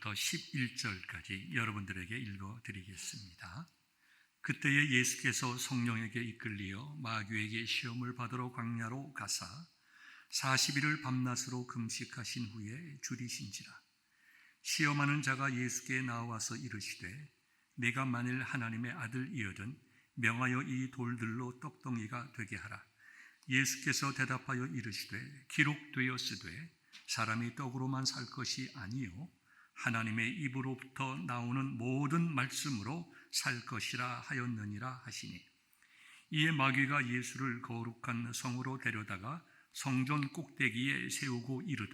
1절부터 11절까지 여러분들에게 읽어드리겠습니다. 그때에 예수께서 성령에게 이끌리어 마귀에게 시험을 받으러 광야로 가사 40일을 밤낮으로 금식하신 후에 줄이신지라. 시험하는 자가 예수께 나와서 이르시되 내가 만일 하나님의 아들이거든 명하여 이 돌들로 떡덩이가 되게 하라. 예수께서 대답하여 이르시되 기록되었으되 사람이 떡으로만 살 것이 아니요 하나님의 입으로부터 나오는 모든 말씀으로 살 것이라 하였느니라 하시니, 이에 마귀가 예수를 거룩한 성으로 데려다가 성전 꼭대기에 세우고 이르되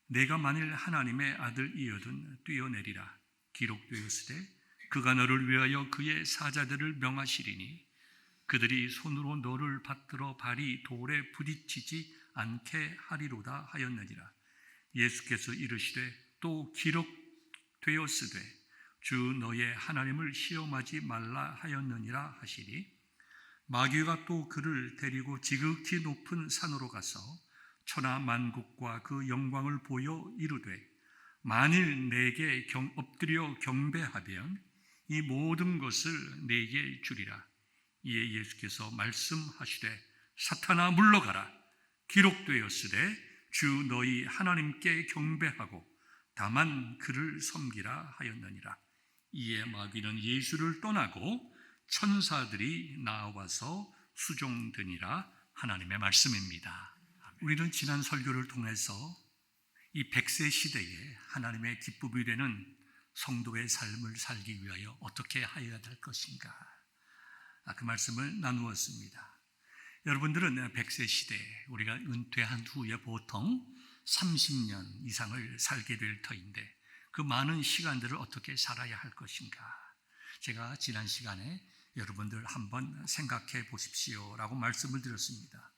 내가 만일 하나님의 아들이거든 뛰어내리라. 기록되었으되 그가 너를 위하여 그의 사자들을 명하시리니 그들이 손으로 너를 받들어 발이 돌에 부딪히지 않게 하리로다 하였느니라. 예수께서 이르시되 또 기록되었으되 주 너의 하나님을 시험하지 말라 하였느니라 하시니, 마귀가 또 그를 데리고 지극히 높은 산으로 가서 천하 만국과 그 영광을 보여 이르되 만일 내게 엎드려 경배하면 이 모든 것을 내게 주리라. 이에 예수께서 말씀하시되 사탄아 물러가라. 기록되었으되 주 너희 하나님께 경배하고 다만 그를 섬기라 하였느니라. 이에 마귀는 예수를 떠나고 천사들이 나와서 수종드니라. 하나님의 말씀입니다. 우리는 지난 설교를 통해서 이 100세 시대에 하나님의 기쁨이 되는 성도의 삶을 살기 위하여 어떻게 하여야 될 것인가, 그 말씀을 나누었습니다. 여러분들은 100세 시대에 우리가 은퇴한 후에 보통 30년 이상을 살게 될 터인데 그 많은 시간들을 어떻게 살아야 할 것인가, 제가 지난 시간에 여러분들 한번 생각해 보십시오 라고 말씀을 드렸습니다.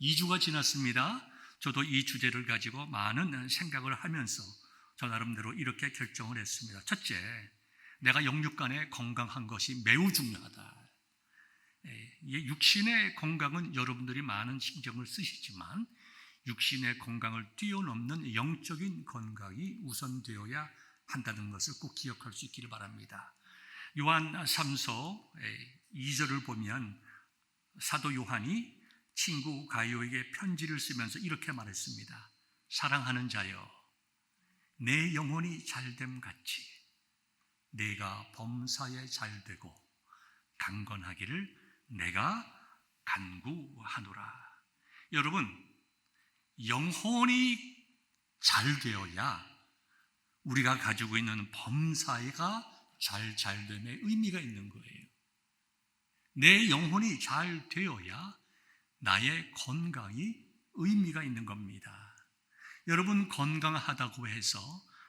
2주가 지났습니다. 저도 이 주제를 가지고 많은 생각을 하면서 저 나름대로 이렇게 결정을 했습니다. 첫째, 내가 영육간에 건강한 것이 매우 중요하다. 육신의 건강은 여러분들이 많은 신경을 쓰시지만 육신의 건강을 뛰어넘는 영적인 건강이 우선되어야 한다는 것을 꼭 기억할 수 있기를 바랍니다. 요한 3서 2절을 보면 사도 요한이 친구 가이오에게 편지를 쓰면서 이렇게 말했습니다. 사랑하는 자여, 내 영혼이 잘됨 같이 내가 범사에 잘되고 강건하기를 내가 간구하노라. 여러분, 영혼이 잘 되어야 우리가 가지고 있는 범사가 잘됨의 의미가 있는 거예요. 내 영혼이 잘 되어야 나의 건강이 의미가 있는 겁니다. 여러분, 건강하다고 해서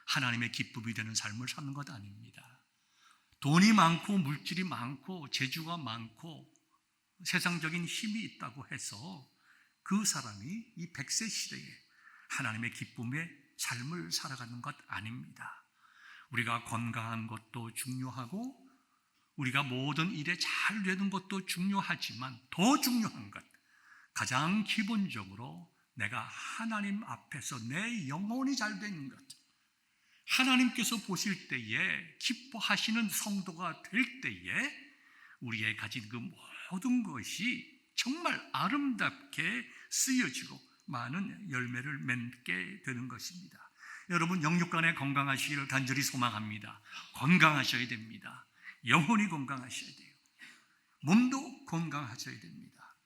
하나님의 기쁨이 되는 삶을 사는 것 아닙니다. 돈이 많고 물질이 많고 재주가 많고 세상적인 힘이 있다고 해서 그 사람이 이 100세 시대에 하나님의 기쁨의 삶을 살아가는 것 아닙니다. 우리가 건강한 것도 중요하고 우리가 모든 일에 잘 되는 것도 중요하지만 더 중요한 것, 가장 기본적으로 내가 하나님 앞에서 내 영혼이 잘 되는 것, 하나님께서 보실 때에 기뻐하시는 성도가 될 때에 우리의 가진 그 모든 것이 정말 아름답게 쓰여지고 많은 열매를 맺게 되는 것입니다. 여러분, 영육간에 건강하시기를 간절히 소망합니다. 건강하셔야 됩니다. 영혼이 건강하셔야 돼요. 몸도 건강하셔야 됩니다.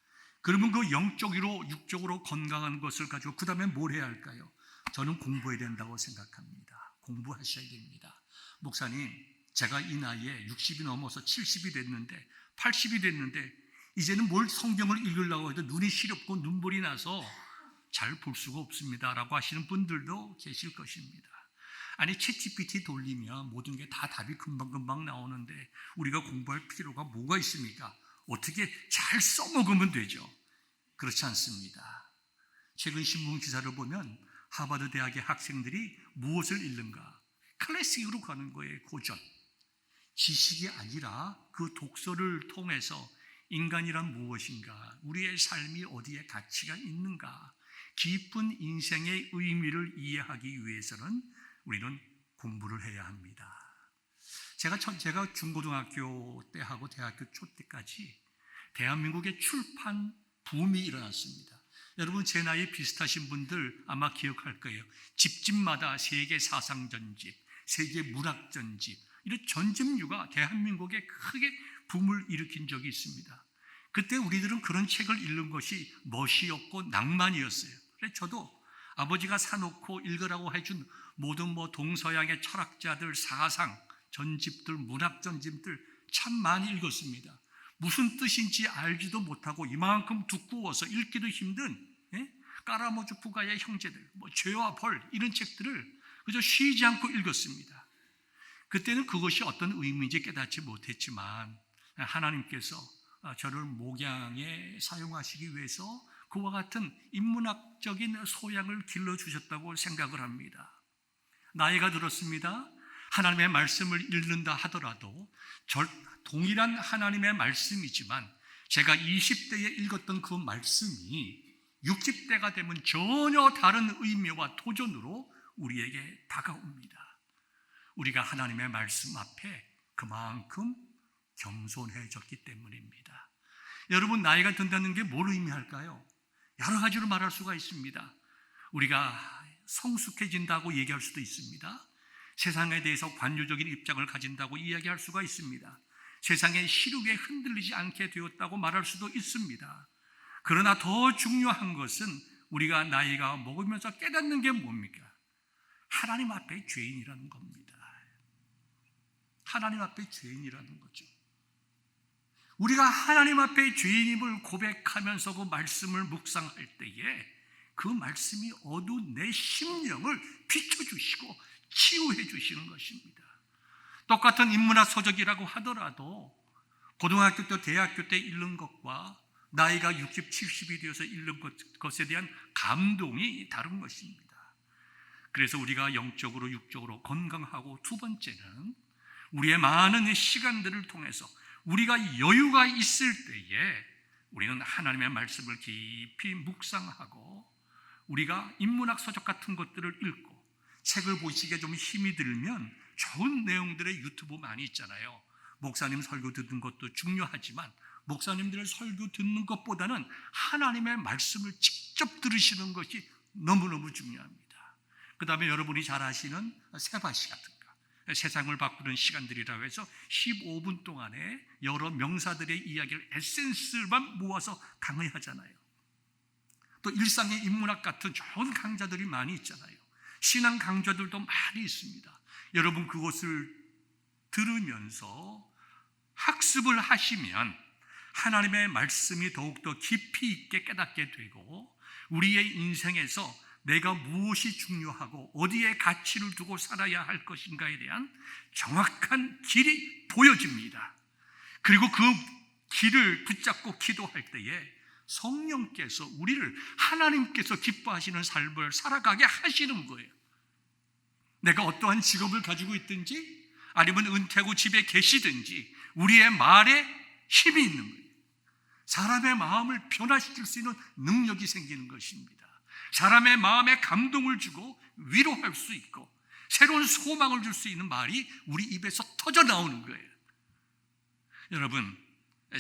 그러면 그 영적으로 육적으로 건강한 것을 가지고 그 다음에 뭘 해야 할까요? 저는 공부해야 된다고 생각합니다. 공부하셔야 됩니다. 목사님, 제가 이 나이에 60이 넘어서 70이 됐는데 80이 됐는데 이제는 뭘 성경을 읽으려고 해도 눈이 시렵고 눈물이 나서 잘 볼 수가 없습니다 라고 하시는 분들도 계실 것입니다. 아니, 챗GPT 돌리면 모든 게 다 답이 금방금방 나오는데 우리가 공부할 필요가 뭐가 있습니까? 어떻게 잘 써먹으면 되죠. 그렇지 않습니다. 최근 신문 기사를 보면 하버드 대학의 학생들이 무엇을 읽는가? 클래식으로 가는 거예요. 고전. 지식이 아니라 그 독서를 통해서 인간이란 무엇인가? 우리의 삶이 어디에 가치가 있는가? 깊은 인생의 의미를 이해하기 위해서는 우리는 공부를 해야 합니다. 제가 중고등학교 때하고 대학교 초 때까지 대한민국의 출판 붐이 일어났습니다. 여러분 제 나이 비슷하신 분들 아마 기억할 거예요. 집집마다 세계 사상 전집, 세계 문학 전집, 이런 전집류가 대한민국에 크게 붐을 일으킨 적이 있습니다. 그때 우리들은 그런 책을 읽는 것이 멋이었고 낭만이었어요. 그래서 저도 아버지가 사놓고 읽으라고 해준 모든 동서양의 철학자들 사상 전집들, 문학 전집들 참 많이 읽었습니다. 무슨 뜻인지 알지도 못하고 이만큼 두꺼워서 읽기도 힘든 까라모주 부가의 형제들, 죄와 벌 이런 책들을 그저 쉬지 않고 읽었습니다. 그때는 그것이 어떤 의미인지 깨닫지 못했지만 하나님께서 저를 목양에 사용하시기 위해서 그와 같은 인문학적인 소양을 길러주셨다고 생각을 합니다. 나이가 들었습니다. 하나님의 말씀을 읽는다 하더라도 동일한 하나님의 말씀이지만 제가 20대에 읽었던 그 말씀이 60대가 되면 전혀 다른 의미와 도전으로 우리에게 다가옵니다. 우리가 하나님의 말씀 앞에 그만큼 겸손해졌기 때문입니다. 여러분 나이가 든다는 게 뭘 의미할까요? 여러 가지로 말할 수가 있습니다. 우리가 성숙해진다고 얘기할 수도 있습니다. 세상에 대해서 관조적인 입장을 가진다고 이야기할 수가 있습니다. 세상의 시력에 흔들리지 않게 되었다고 말할 수도 있습니다. 그러나 더 중요한 것은 우리가 나이가 먹으면서 깨닫는 게 뭡니까? 하나님 앞에 죄인이라는 겁니다. 하나님 앞에 죄인이라는 거죠. 우리가 하나님 앞에 죄인임을 고백하면서 그 말씀을 묵상할 때에 그 말씀이 어두운 내 심령을 비춰주시고 치유해 주시는 것입니다. 똑같은 인문학 서적이라고 하더라도 고등학교 때 대학교 때 읽는 것과 나이가 60, 70이 되어서 읽는 것에 대한 감동이 다른 것입니다. 그래서 우리가 영적으로 육적으로 건강하고 두 번째는 우리의 많은 시간들을 통해서 우리가 여유가 있을 때에 우리는 하나님의 말씀을 깊이 묵상하고 우리가 인문학 서적 같은 것들을 읽고 책을 보시기에 좀 힘이 들면 좋은 내용들의 유튜브 많이 있잖아요. 목사님 설교 듣는 것도 중요하지만 목사님들의 설교 듣는 것보다는 하나님의 말씀을 직접 들으시는 것이 너무너무 중요합니다. 그 다음에 여러분이 잘 아시는 세바시 같은 거, 세상을 바꾸는 시간들이라고 해서 15분 동안에 여러 명사들의 이야기를 에센스만 모아서 강의하잖아요. 또 일상의 인문학 같은 좋은 강좌들이 많이 있잖아요. 신앙 강좌들도 많이 있습니다. 여러분 그것을 들으면서 학습을 하시면 하나님의 말씀이 더욱더 깊이 있게 깨닫게 되고 우리의 인생에서 내가 무엇이 중요하고 어디에 가치를 두고 살아야 할 것인가에 대한 정확한 길이 보여집니다. 그리고 그 길을 붙잡고 기도할 때에 성령께서 우리를 하나님께서 기뻐하시는 삶을 살아가게 하시는 거예요. 내가 어떠한 직업을 가지고 있든지 아니면 은퇴하고 집에 계시든지 우리의 말에 힘이 있는 거예요. 사람의 마음을 변화시킬 수 있는 능력이 생기는 것입니다. 사람의 마음에 감동을 주고 위로할 수 있고 새로운 소망을 줄 수 있는 말이 우리 입에서 터져 나오는 거예요. 여러분,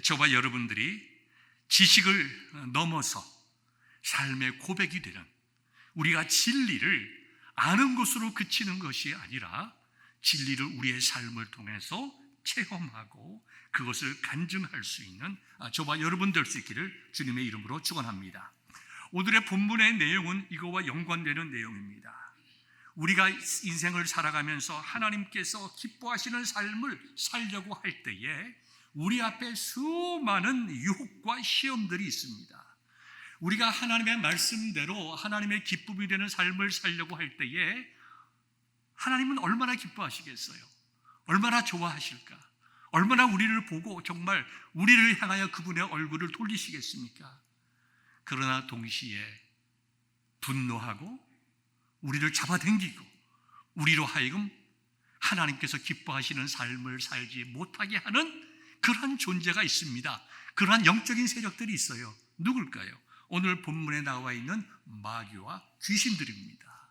저와 여러분들이 지식을 넘어서 삶의 고백이 되는 우리가 진리를 아는 것으로 그치는 것이 아니라 진리를 우리의 삶을 통해서 체험하고 그것을 간증할 수 있는 저와 여러분 될 수 있기를 주님의 이름으로 축원합니다. 오늘의 본문의 내용은 이거와 연관되는 내용입니다. 우리가 인생을 살아가면서 하나님께서 기뻐하시는 삶을 살려고 할 때에 우리 앞에 수많은 유혹과 시험들이 있습니다. 우리가 하나님의 말씀대로 하나님의 기쁨이 되는 삶을 살려고 할 때에 하나님은 얼마나 기뻐하시겠어요? 얼마나 좋아하실까? 얼마나 우리를 보고 정말 우리를 향하여 그분의 얼굴을 돌리시겠습니까? 그러나 동시에 분노하고 우리를 잡아당기고 우리로 하여금 하나님께서 기뻐하시는 삶을 살지 못하게 하는 그러한 존재가 있습니다. 그러한 영적인 세력들이 있어요. 누굴까요? 오늘 본문에 나와 있는 마귀와 귀신들입니다.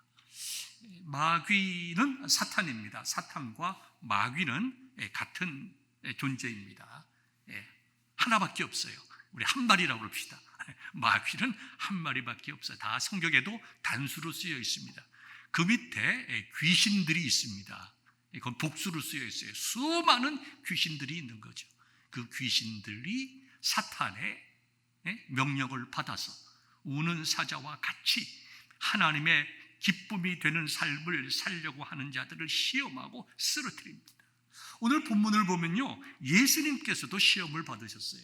마귀는 사탄입니다. 사탄과 마귀는 같은 존재입니다. 하나밖에 없어요. 우리 한 마리라고 그럽시다. 마귀는 한 마리밖에 없어요. 다 성경에도 단수로 쓰여 있습니다. 그 밑에 귀신들이 있습니다. 이건 복수로 쓰여 있어요. 수많은 귀신들이 있는 거죠. 그 귀신들이 사탄의 명령을 받아서 우는 사자와 같이 하나님의 기쁨이 되는 삶을 살려고 하는 자들을 시험하고 쓰러뜨립니다. 오늘 본문을 보면요, 예수님께서도 시험을 받으셨어요.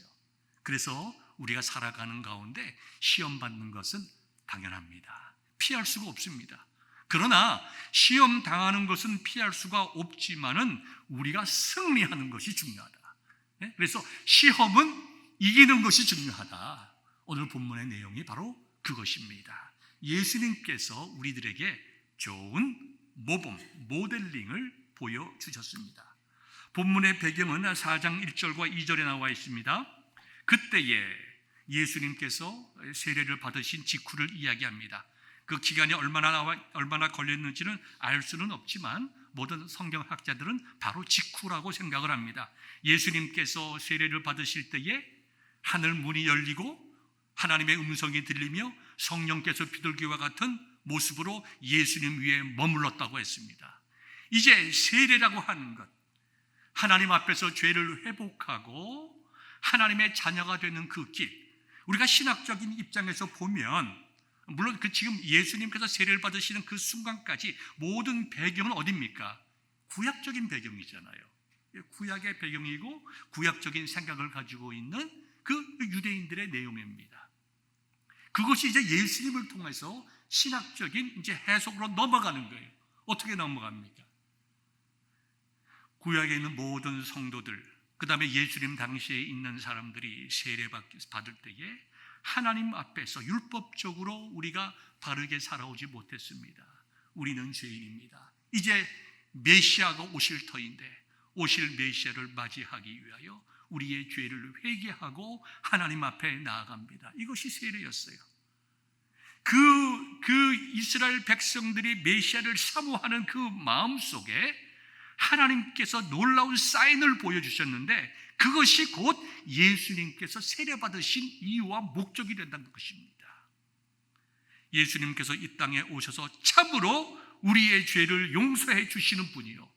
그래서 우리가 살아가는 가운데 시험 받는 것은 당연합니다. 피할 수가 없습니다. 그러나 시험 당하는 것은 피할 수가 없지만은 우리가 승리하는 것이 중요하다. 그래서 시험은 이기는 것이 중요하다. 오늘 본문의 내용이 바로 그것입니다. 예수님께서 우리들에게 좋은 모범, 모델링을 보여주셨습니다. 본문의 배경은 4장 1절과 2절에 나와 있습니다. 그때에 예수님께서 세례를 받으신 직후를 이야기합니다. 그 기간이 얼마나 걸렸는지는 알 수는 없지만 모든 성경학자들은 바로 직후라고 생각을 합니다. 예수님께서 세례를 받으실 때에 하늘 문이 열리고 하나님의 음성이 들리며 성령께서 비둘기와 같은 모습으로 예수님 위에 머물렀다고 했습니다. 이제 세례라고 하는 것, 하나님 앞에서 죄를 회복하고 하나님의 자녀가 되는 그 길, 우리가 신학적인 입장에서 보면 물론 지금 예수님께서 세례를 받으시는 그 순간까지 모든 배경은 어디입니까? 구약적인 배경이잖아요. 구약의 배경이고 구약적인 생각을 가지고 있는 그 유대인들의 내용입니다. 그것이 이제 예수님을 통해서 신학적인 이제 해석으로 넘어가는 거예요. 어떻게 넘어갑니까? 구약에 있는 모든 성도들, 그 다음에 예수님 당시에 있는 사람들이 세례 받을 때에 하나님 앞에서 율법적으로 우리가 바르게 살아오지 못했습니다. 우리는 죄인입니다. 이제 메시아가 오실 터인데 오실 메시아를 맞이하기 위하여 우리의 죄를 회개하고 하나님 앞에 나아갑니다. 이것이 세례였어요. 그 이스라엘 백성들이 메시아를 사모하는 그 마음 속에 하나님께서 놀라운 사인을 보여주셨는데 그것이 곧 예수님께서 세례받으신 이유와 목적이 된다는 것입니다. 예수님께서 이 땅에 오셔서 참으로 우리의 죄를 용서해 주시는 분이요,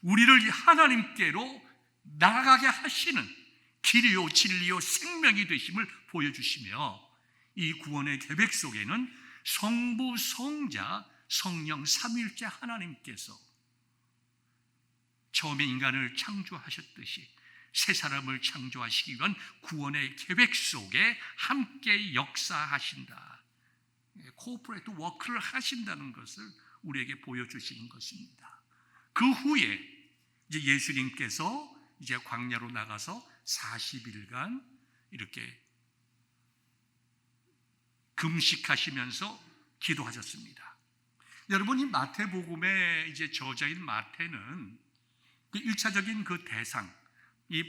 우리를 하나님께로 나아가게 하시는 길이요 진리요 생명이 되심을 보여주시며, 이 구원의 계획 속에는 성부, 성자, 성령 삼위일체 하나님께서 처음에 인간을 창조하셨듯이 새 사람을 창조하시기 위한 구원의 계획 속에 함께 역사하신다, 코퍼레이트 워크를 하신다는 것을 우리에게 보여주시는 것입니다. 그 후에 이제 예수님께서 이제 광야로 나가서 40일간 이렇게 금식하시면서 기도하셨습니다. 여러분, 이 마태복음의 이제 저자인 마태는 그 1차적인 그 대상, 이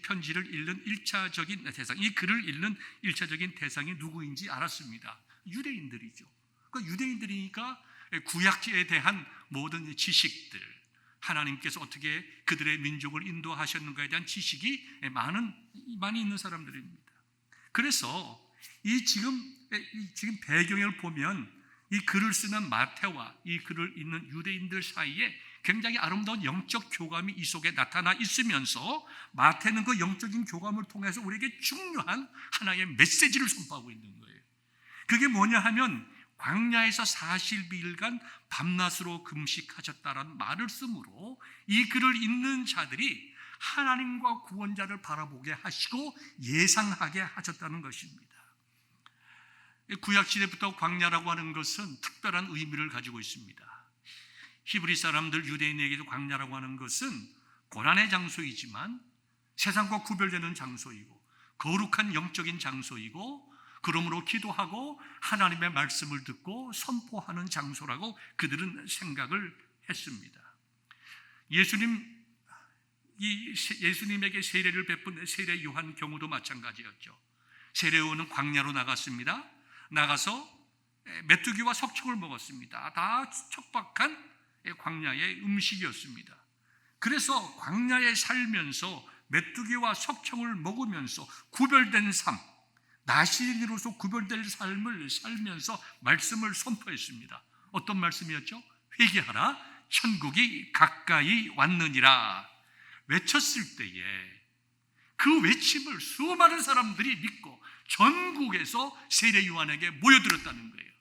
편지를 읽는 1차적인 대상, 이 글을 읽는 1차적인 대상이 누구인지 알았습니다. 유대인들이죠. 그러니까 유대인들이니까 구약지에 대한 모든 지식들, 하나님께서 어떻게 그들의 민족을 인도하셨는가에 대한 지식이 많이 있는 사람들입니다. 그래서 지금 배경을 보면 이 글을 쓰는 마태와 이 글을 읽는 유대인들 사이에 굉장히 아름다운 영적 교감이 이 속에 나타나 있으면서 마태는 그 영적인 교감을 통해서 우리에게 중요한 하나의 메시지를 선포하고 있는 거예요. 그게 뭐냐 하면 광야에서 40일간 밤낮으로 금식하셨다라는 말을 쓰므로 이 글을 읽는 자들이 하나님과 구원자를 바라보게 하시고 예상하게 하셨다는 것입니다. 구약시대부터 광야라고 하는 것은 특별한 의미를 가지고 있습니다. 히브리 사람들, 유대인에게도 광야라고 하는 것은 고난의 장소이지만 세상과 구별되는 장소이고 거룩한 영적인 장소이고, 그러므로 기도하고 하나님의 말씀을 듣고 선포하는 장소라고 그들은 생각을 했습니다. 예수님에게 세례를 베푼 세례 요한 경우도 마찬가지였죠. 세례요한은 광야로 나갔습니다. 나가서 메뚜기와 석청을 먹었습니다. 다 척박한 광야의 음식이었습니다. 그래서 광야에 살면서 메뚜기와 석청을 먹으면서 구별된 삶, 나시인으로서 구별될 삶을 살면서 말씀을 선포했습니다. 어떤 말씀이었죠? 회개하라, 천국이 가까이 왔느니라 외쳤을 때에 그 외침을 수많은 사람들이 믿고 전국에서 세례 요한에게 모여들었다는 거예요.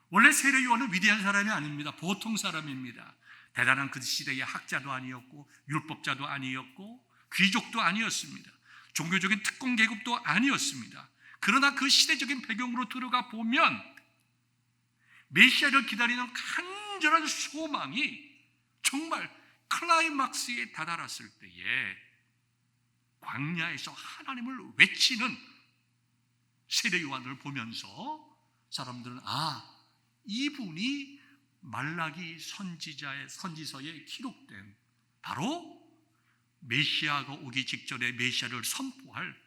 원래 세례 요한은 위대한 사람이 아닙니다. 보통 사람입니다. 대단한 그 시대의 학자도 아니었고 율법자도 아니었고 귀족도 아니었습니다. 종교적인 특권 계급도 아니었습니다. 그러나 그 시대적인 배경으로 들어가 보면 메시아를 기다리는 간절한 소망이 정말 클라이막스에 다다랐을 때에 광야에서 하나님을 외치는 세례 요한을 보면서 사람들은 이분이 말라기 선지서에 기록된 바로 메시아가 오기 직전에 메시아를 선포할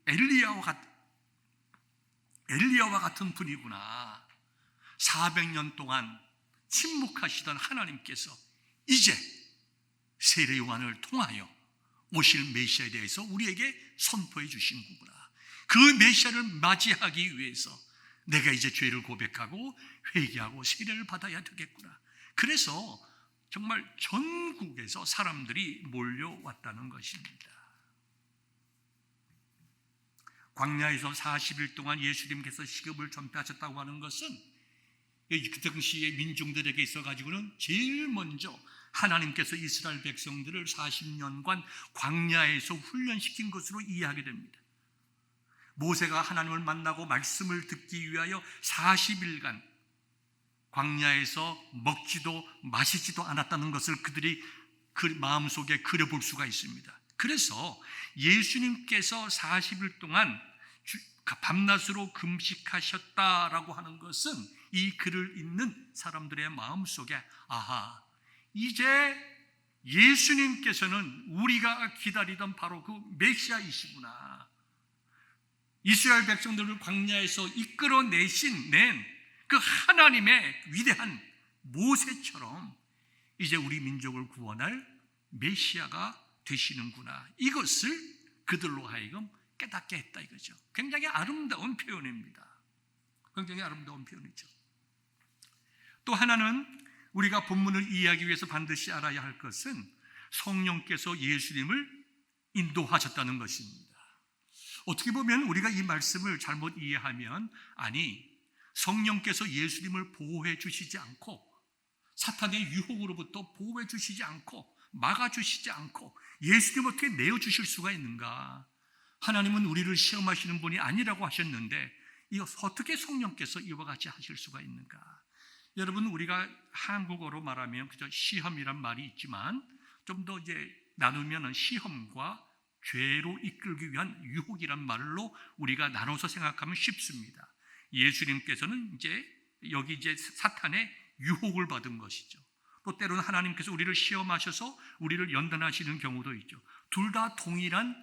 엘리야와 같은 분이구나. 400년 동안 침묵하시던 하나님께서 이제 세례 요한을 통하여 오실 메시아에 대해서 우리에게 선포해 주신 거구나. 그 메시아를 맞이하기 위해서 내가 이제 죄를 고백하고 회개하고 세례를 받아야 되겠구나. 그래서 정말 전국에서 사람들이 몰려왔다는 것입니다. 광야에서 40일 동안 예수님께서 식음을 전폐하셨다고 하는 것은 그 당시의 민중들에게 있어가지고는 제일 먼저 하나님께서 이스라엘 백성들을 40년간 광야에서 훈련시킨 것으로 이해하게 됩니다. 모세가 하나님을 만나고 말씀을 듣기 위하여 40일간 광야에서 먹지도 마시지도 않았다는 것을 그들이 그 마음속에 그려볼 수가 있습니다. 그래서 예수님께서 40일 동안 밤낮으로 금식하셨다라고 하는 것은 이 글을 읽는 사람들의 마음속에 이제 예수님께서는 우리가 기다리던 바로 그 메시아이시구나. 이스라엘 백성들을 광야에서 낸 그 하나님의 위대한 모세처럼 이제 우리 민족을 구원할 메시아가 되시는구나. 이것을 그들로 하여금 깨닫게 했다 이거죠. 굉장히 아름다운 표현입니다. 굉장히 아름다운 표현이죠. 또 하나는 우리가 본문을 이해하기 위해서 반드시 알아야 할 것은 성령께서 예수님을 인도하셨다는 것입니다. 어떻게 보면 우리가 이 말씀을 잘못 이해하면 성령께서 예수님을 보호해 주시지 않고 사탄의 유혹으로부터 보호해 주시지 않고 막아 주시지 않고 예수님을 어떻게 내어 주실 수가 있는가? 하나님은 우리를 시험하시는 분이 아니라고 하셨는데 어떻게 성령께서 이와 같이 하실 수가 있는가? 여러분, 우리가 한국어로 말하면 그저 시험이란 말이 있지만 좀 더 이제 나누면 시험과 죄로 이끌기 위한 유혹이란 말로 우리가 나눠서 생각하면 쉽습니다. 예수님께서는 이제 사탄의 유혹을 받은 것이죠. 또 때로는 하나님께서 우리를 시험하셔서 우리를 연단하시는 경우도 있죠. 둘 다 동일한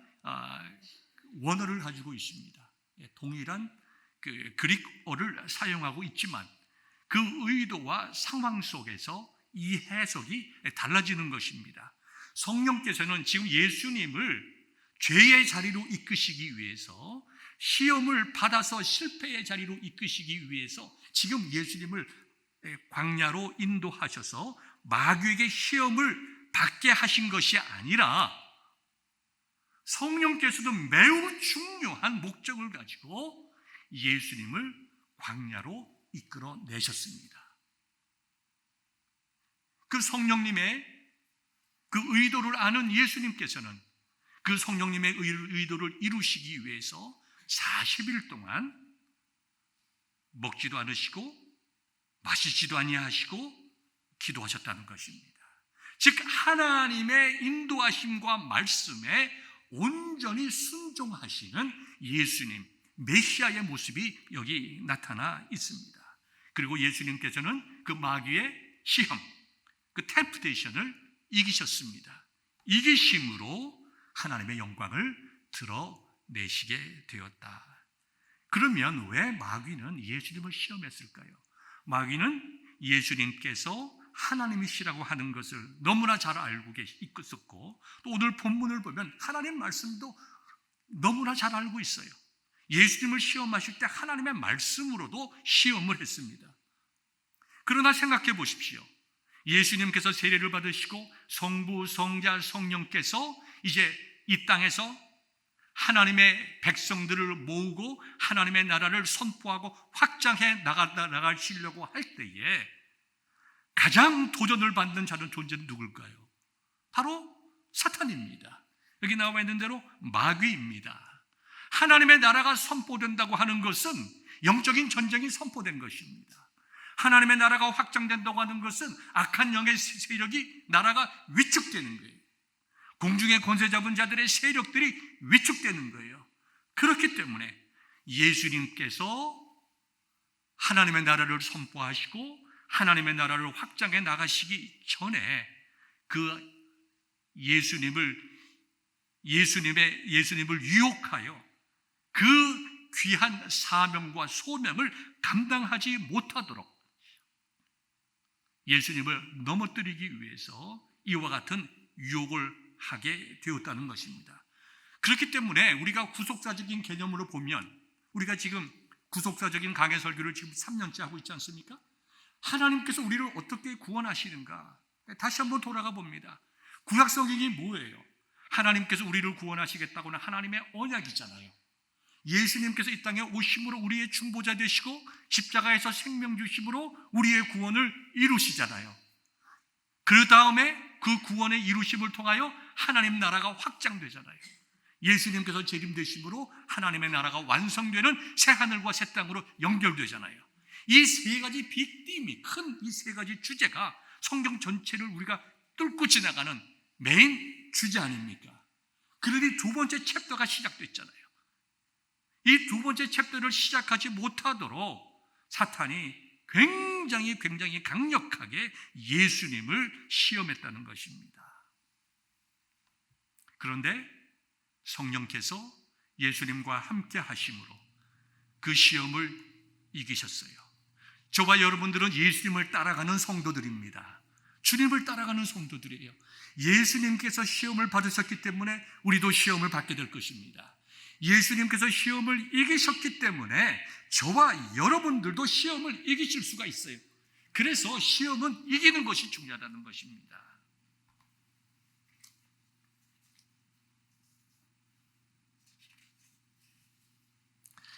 원어를 가지고 있습니다. 동일한 그 그릭어를 사용하고 있지만 그 의도와 상황 속에서 이 해석이 달라지는 것입니다. 성령께서는 지금 예수님을 죄의 자리로 이끄시기 위해서, 시험을 받아서 실패의 자리로 이끄시기 위해서 지금 예수님을 광야로 인도하셔서 마귀에게 시험을 받게 하신 것이 아니라 성령께서도 매우 중요한 목적을 가지고 예수님을 광야로 이끌어 내셨습니다. 그 성령님의 그 의도를 아는 예수님께서는 그 성령님의 의도를 이루시기 위해서 40일 동안 먹지도 않으시고 마시지도 아니하시고 기도하셨다는 것입니다. 즉 하나님의 인도하심과 말씀에 온전히 순종하시는 예수님, 메시아의 모습이 여기 나타나 있습니다. 그리고 예수님께서는 그 마귀의 시험, 그 템프테이션을 이기셨습니다. 이기심으로 하나님의 영광을 드러내시게 되었다. 그러면 왜 마귀는 예수님을 시험했을까요? 마귀는 예수님께서 하나님이시라고 하는 것을 너무나 잘 알고 있었고, 또 오늘 본문을 보면 하나님 말씀도 너무나 잘 알고 있어요. 예수님을 시험하실 때 하나님의 말씀으로도 시험을 했습니다. 그러나 생각해 보십시오. 예수님께서 세례를 받으시고 성부, 성자, 성령께서 이제 이 땅에서 하나님의 백성들을 모으고 하나님의 나라를 선포하고 확장해 나가시려고 할 때에 가장 도전을 받는 자는 존재는 누굴까요? 바로 사탄입니다. 여기 나와 있는 대로 마귀입니다. 하나님의 나라가 선포된다고 하는 것은 영적인 전쟁이 선포된 것입니다. 하나님의 나라가 확장된다고 하는 것은 악한 영의 세력이, 나라가 위축되는 거예요. 공중의 권세 잡은 자들의 세력들이 위축되는 거예요. 그렇기 때문에 예수님께서 하나님의 나라를 선포하시고 하나님의 나라를 확장해 나가시기 전에 그 예수님을 유혹하여 그 귀한 사명과 소명을 감당하지 못하도록 예수님을 넘어뜨리기 위해서 이와 같은 유혹을 하게 되었다는 것입니다. 그렇기 때문에 우리가 구속사적인 개념으로 보면, 우리가 지금 구속사적인 강해 설교를 지금 3년째 하고 있지 않습니까? 하나님께서 우리를 어떻게 구원하시는가? 다시 한번 돌아가 봅니다. 구약 성경이 뭐예요? 하나님께서 우리를 구원하시겠다고는 하나님의 언약이잖아요. 예수님께서 이 땅에 오심으로 우리의 중보자 되시고 십자가에서 생명 주심으로 우리의 구원을 이루시잖아요. 그 다음에 그 구원의 이루심을 통하여 하나님 나라가 확장되잖아요. 예수님께서 재림되심으로 하나님의 나라가 완성되는 새하늘과 새 땅으로 연결되잖아요. 이 세 가지 빅팀이, 큰 이 세 가지 주제가 성경 전체를 우리가 뚫고 지나가는 메인 주제 아닙니까? 그러니 두 번째 챕터가 시작됐잖아요. 이 두 번째 챕터를 시작하지 못하도록 사탄이 굉장히 강력하게 예수님을 시험했다는 것입니다. 그런데 성령께서 예수님과 함께 하심으로 그 시험을 이기셨어요. 저와 여러분들은 예수님을 따라가는 성도들입니다. 주님을 따라가는 성도들이에요. 예수님께서 시험을 받으셨기 때문에 우리도 시험을 받게 될 것입니다. 예수님께서 시험을 이기셨기 때문에 저와 여러분들도 시험을 이기실 수가 있어요. 그래서 시험은 이기는 것이 중요하다는 것입니다.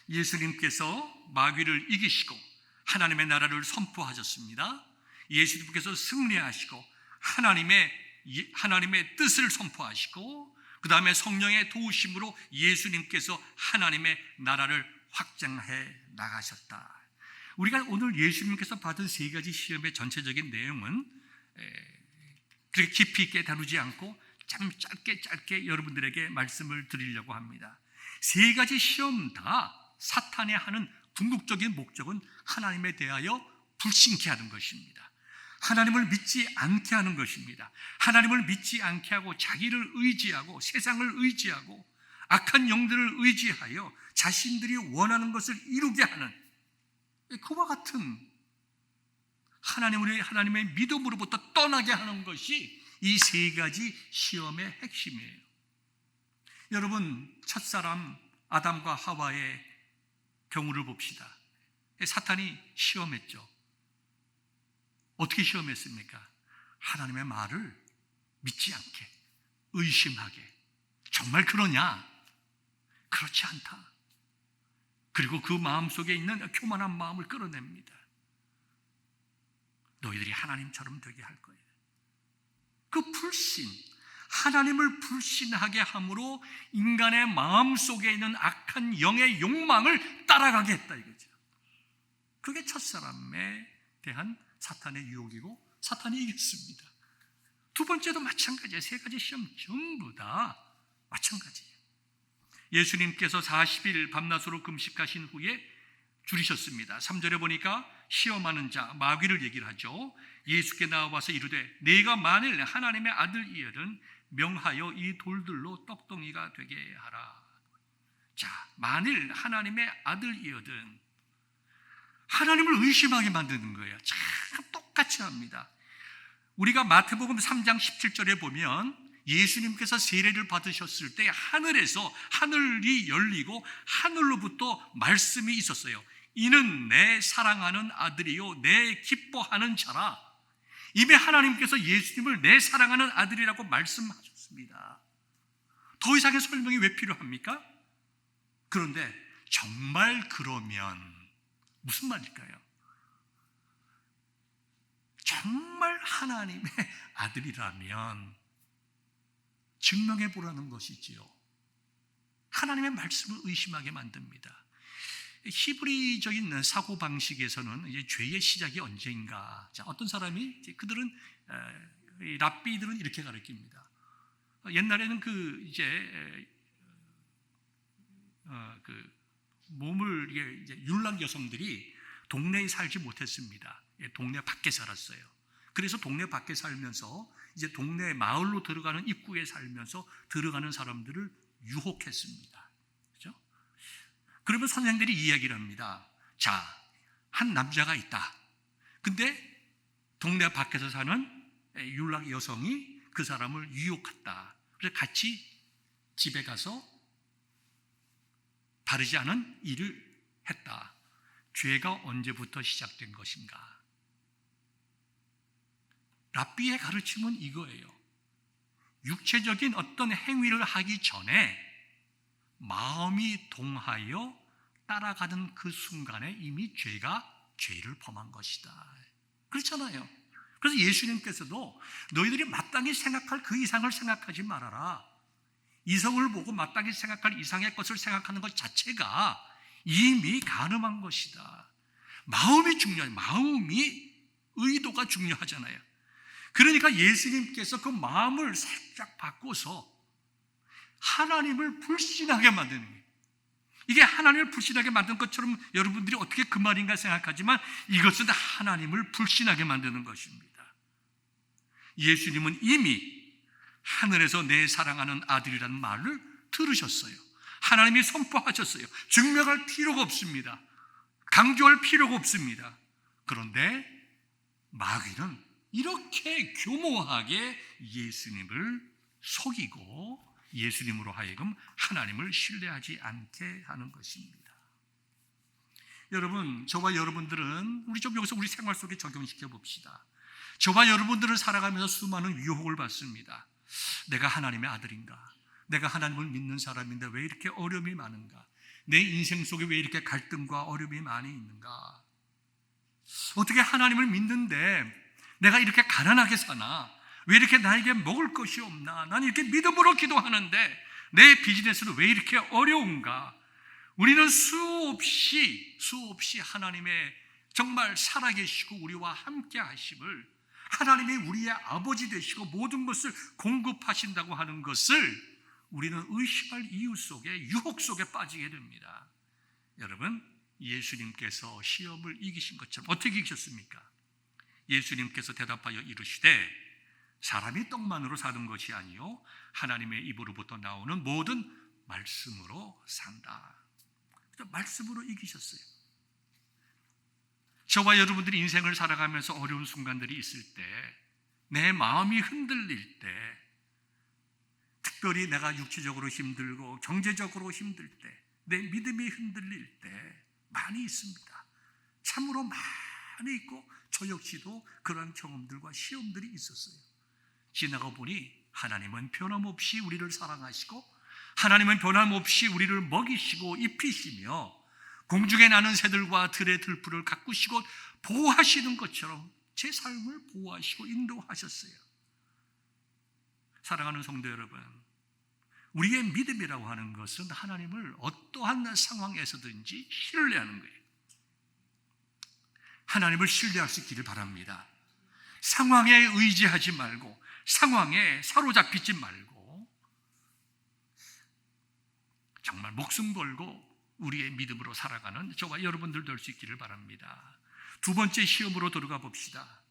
예수님께서 마귀를 이기시고 하나님의 나라를 선포하셨습니다. 예수님께서 승리하시고 하나님의 뜻을 선포하시고 그 다음에 성령의 도우심으로 예수님께서 하나님의 나라를 확장해 나가셨다. 우리가 오늘 예수님께서 받은 세 가지 시험의 전체적인 내용은 그렇게 깊이 있게 다루지 않고 참 짧게 여러분들에게 말씀을 드리려고 합니다. 세 가지 시험 다 사탄이 하는 궁극적인 목적은 하나님에 대하여 불신케 하는 것입니다. 하나님을 믿지 않게 하는 것입니다. 하나님을 믿지 않게 하고 자기를 의지하고 세상을 의지하고 악한 영들을 의지하여 자신들이 원하는 것을 이루게 하는 그와 같은 하나님의 믿음으로부터 떠나게 하는 것이 이 세 가지 시험의 핵심이에요. 여러분, 첫사람 아담과 하와의 경우를 봅시다. 사탄이 시험했죠. 어떻게 시험했습니까? 하나님의 말을 믿지 않게, 의심하게. 정말 그러냐? 그렇지 않다. 그리고 그 마음속에 있는 교만한 마음을 끌어냅니다. 너희들이 하나님처럼 되게 할 거예요. 그 불신, 하나님을 불신하게 함으로 인간의 마음속에 있는 악한 영의 욕망을 따라가게 했다 이거죠. 그게 첫사람에 대한 사탄의 유혹이고 사탄이 이겼습니다. 두 번째도 마찬가지예요. 세 가지 시험 전부 다 마찬가지예요. 예수님께서 40일 밤낮으로 금식하신 후에 줄이셨습니다. 3절에 보니까 시험하는 자 마귀를 얘기를 하죠. 예수께 나와서 이르되 네가 만일 하나님의 아들이여든 명하여 이 돌들로 떡덩이가 되게 하라. 자, 만일 하나님의 아들이어든 하나님을 의심하게 만드는 거예요. 참 똑같이 합니다. 우리가 마태복음 3장 17절에 보면 예수님께서 세례를 받으셨을 때 하늘에서 하늘이 열리고 하늘로부터 말씀이 있었어요. 이는 내 사랑하는 아들이요 내 기뻐하는 자라. 이미 하나님께서 예수님을 내 사랑하는 아들이라고 말씀하셨습니다. 더 이상의 설명이 왜 필요합니까? 그런데 정말 그러면 무슨 말일까요? 정말 하나님의 아들이라면 증명해 보라는 것이지요. 하나님의 말씀을 의심하게 만듭니다. 히브리적인 사고방식에서는 이제 죄의 시작이 언제인가. 자, 어떤 사람이, 그들은, 랍비들은 이렇게 가르칩니다. 옛날에는 몸을, 이제 율락 여성들이 동네에 살지 못했습니다. 동네 밖에 살았어요. 그래서 동네 밖에 살면서 이제 동네 마을로 들어가는 입구에 살면서 들어가는 사람들을 유혹했습니다. 그렇죠? 그러면 선생들이 이야기를 합니다. 자, 한 남자가 있다. 근데 동네 밖에서 사는 율락 여성이 그 사람을 유혹했다. 그래서 같이 집에 가서 바르지 않은 일을 했다. 죄가 언제부터 시작된 것인가? 랍비의 가르침은 이거예요. 육체적인 어떤 행위를 하기 전에 마음이 동하여 따라가는 그 순간에 이미 죄를 범한 것이다. 그렇잖아요. 그래서 예수님께서도 너희들이 마땅히 생각할 그 이상을 생각하지 말아라. 이성을 보고 마땅히 생각할 이상의 것을 생각하는 것 자체가 이미 간음한 것이다. 마음이 중요해요. 마음이 의도가 중요하잖아요. 그러니까 예수님께서 그 마음을 살짝 바꿔서 하나님을 불신하게 만드는 거예요. 이게 하나님을 불신하게 만든 것처럼 여러분들이 어떻게 그 말인가 생각하지만 이것은 하나님을 불신하게 만드는 것입니다. 예수님은 이미 하늘에서 내 사랑하는 아들이라는 말을 들으셨어요. 하나님이 선포하셨어요. 증명할 필요가 없습니다. 강조할 필요가 없습니다. 그런데 마귀는 이렇게 교모하게 예수님을 속이고 예수님으로 하여금 하나님을 신뢰하지 않게 하는 것입니다. 여러분, 저와 여러분들은 우리 좀 여기서 우리 생활 속에 적용시켜 봅시다. 저와 여러분들은 살아가면서 수많은 유혹을 받습니다. 내가 하나님의 아들인가? 내가 하나님을 믿는 사람인데 왜 이렇게 어려움이 많은가? 내 인생 속에 왜 이렇게 갈등과 어려움이 많이 있는가? 어떻게 하나님을 믿는데 내가 이렇게 가난하게 사나? 왜 이렇게 나에게 먹을 것이 없나? 난 이렇게 믿음으로 기도하는데 내 비즈니스는 왜 이렇게 어려운가? 우리는 수없이 하나님의 정말 살아계시고 우리와 함께 하심을, 하나님이 우리의 아버지 되시고 모든 것을 공급하신다고 하는 것을 우리는 의심할 이유 속에, 유혹 속에 빠지게 됩니다. 여러분, 예수님께서 시험을 이기신 것처럼 어떻게 이기셨습니까? 예수님께서 대답하여 이르시되 사람이 떡만으로 사는 것이 아니요 하나님의 입으로부터 나오는 모든 말씀으로 산다. 말씀으로 이기셨어요. 저와 여러분들이 인생을 살아가면서 어려운 순간들이 있을 때, 내 마음이 흔들릴 때, 특별히 내가 육체적으로 힘들고 경제적으로 힘들 때, 내 믿음이 흔들릴 때 많이 있습니다. 참으로 많이 있고 저 역시도 그러한 경험들과 시험들이 있었어요. 지나가 보니 하나님은 변함없이 우리를 사랑하시고 하나님은 변함없이 우리를 먹이시고 입히시며 공중에 나는 새들과 들의 들풀을 가꾸시고 보호하시는 것처럼 제 삶을 보호하시고 인도하셨어요. 사랑하는 성도 여러분, 우리의 믿음이라고 하는 것은 하나님을 어떠한 상황에서든지 신뢰하는 거예요. 하나님을 신뢰할 수 있기를 바랍니다. 상황에 의지하지 말고, 상황에 사로잡히지 말고 정말 목숨 걸고 우리의 믿음으로 살아가는 저와 여러분들 될 수 있기를 바랍니다. 두 번째 시험으로 들어가 봅시다.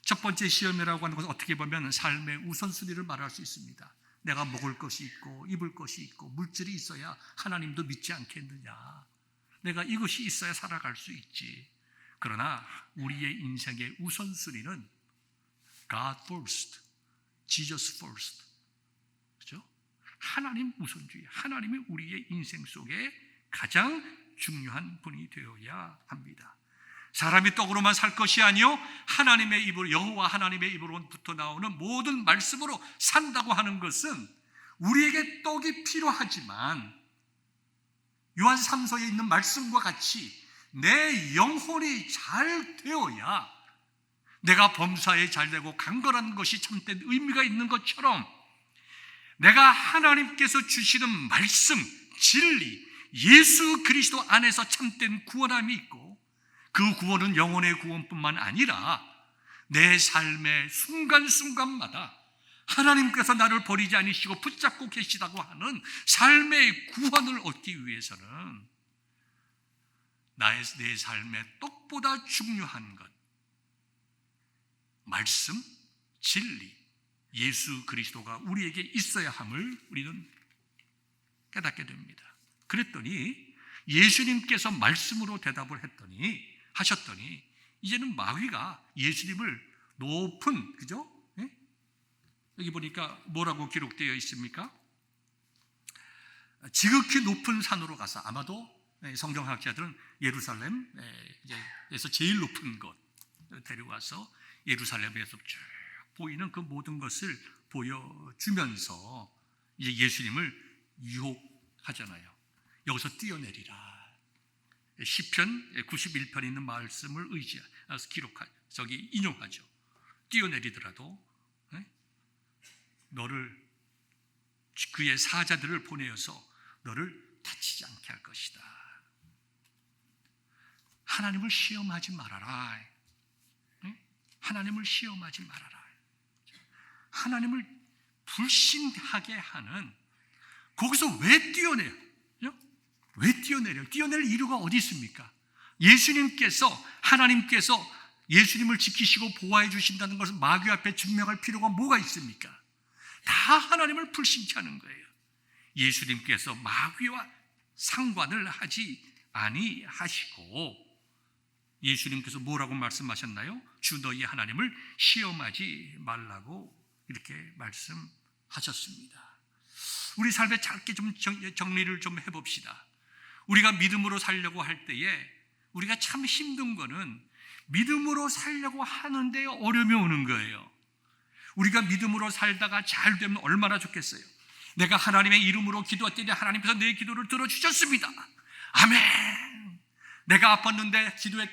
첫 번째 시험이라고 하는 것은 어떻게 보면 삶의 우선순위를 말할 수 있습니다. 내가 먹을 것이 있고 입을 것이 있고 물질이 있어야 하나님도 믿지 않겠느냐. 내가 이것이 있어야 살아갈 수 있지. 그러나 우리의 인생의 우선순위는 God first, Jesus first. 그렇죠? 하나님 우선주의, 하나님이 우리의 인생 속에 가장 중요한 분이 되어야 합니다. 사람이 떡으로만 살 것이 아니요 하나님의 입으로, 여호와 하나님의 입으로부터 나오는 모든 말씀으로 산다고 하는 것은 우리에게 떡이 필요하지만 요한 3서에 있는 말씀과 같이 내 영혼이 잘 되어야 내가 범사에 잘 되고 강건한 것이 참된 의미가 있는 것처럼 내가 하나님께서 주시는 말씀, 진리, 예수 그리스도 안에서 참된 구원함이 있고 그 구원은 영혼의 구원뿐만 아니라 내 삶의 순간순간마다 하나님께서 나를 버리지 않으시고 붙잡고 계시다고 하는 삶의 구원을 얻기 위해서는 내 삶의 떡보다 중요한 것, 말씀, 진리, 예수 그리스도가 우리에게 있어야 함을 우리는 깨닫게 됩니다. 그랬더니 예수님께서 말씀으로 대답을 하셨더니 이제는 마귀가 예수님을 높은, 그죠? 예? 여기 보니까 뭐라고 기록되어 있습니까? 지극히 높은 산으로 가서, 아마도 성경학자들은 예루살렘에서 제일 높은 곳 데려와서 예루살렘에서 쭉 보이는 그 모든 것을 보여주면서 이제 예수님을 유혹하잖아요. 여기서 뛰어내리라. 시편 91편에 있는 말씀을 인용하죠. 뛰어내리더라도 너를, 그의 사자들을 보내어서 너를 다치지 않게 할 것이다. 하나님을 시험하지 말아라. 하나님을 시험하지 말아라. 하나님을 불신하게 하는, 거기서 왜 뛰어내려? 왜 뛰어내려? 뛰어낼 이유가 어디 있습니까? 하나님께서 예수님을 지키시고 보호해 주신다는 것을 마귀 앞에 증명할 필요가 뭐가 있습니까? 다 하나님을 불신케 하는 거예요. 예수님께서 마귀와 상관을 하지 아니하시고 예수님께서 뭐라고 말씀하셨나요? 주 너희 하나님을 시험하지 말라고 이렇게 말씀하셨습니다. 우리 삶에 짧게 좀 정리를 좀 해봅시다. 우리가 믿음으로 살려고 할 때에 우리가 참 힘든 거는 믿음으로 살려고 하는데 어려움이 오는 거예요. 우리가 믿음으로 살다가 잘 되면 얼마나 좋겠어요. 내가 하나님의 이름으로 기도했더니 하나님께서 내 기도를 들어주셨습니다. 아멘. 내가 아팠는데 기도했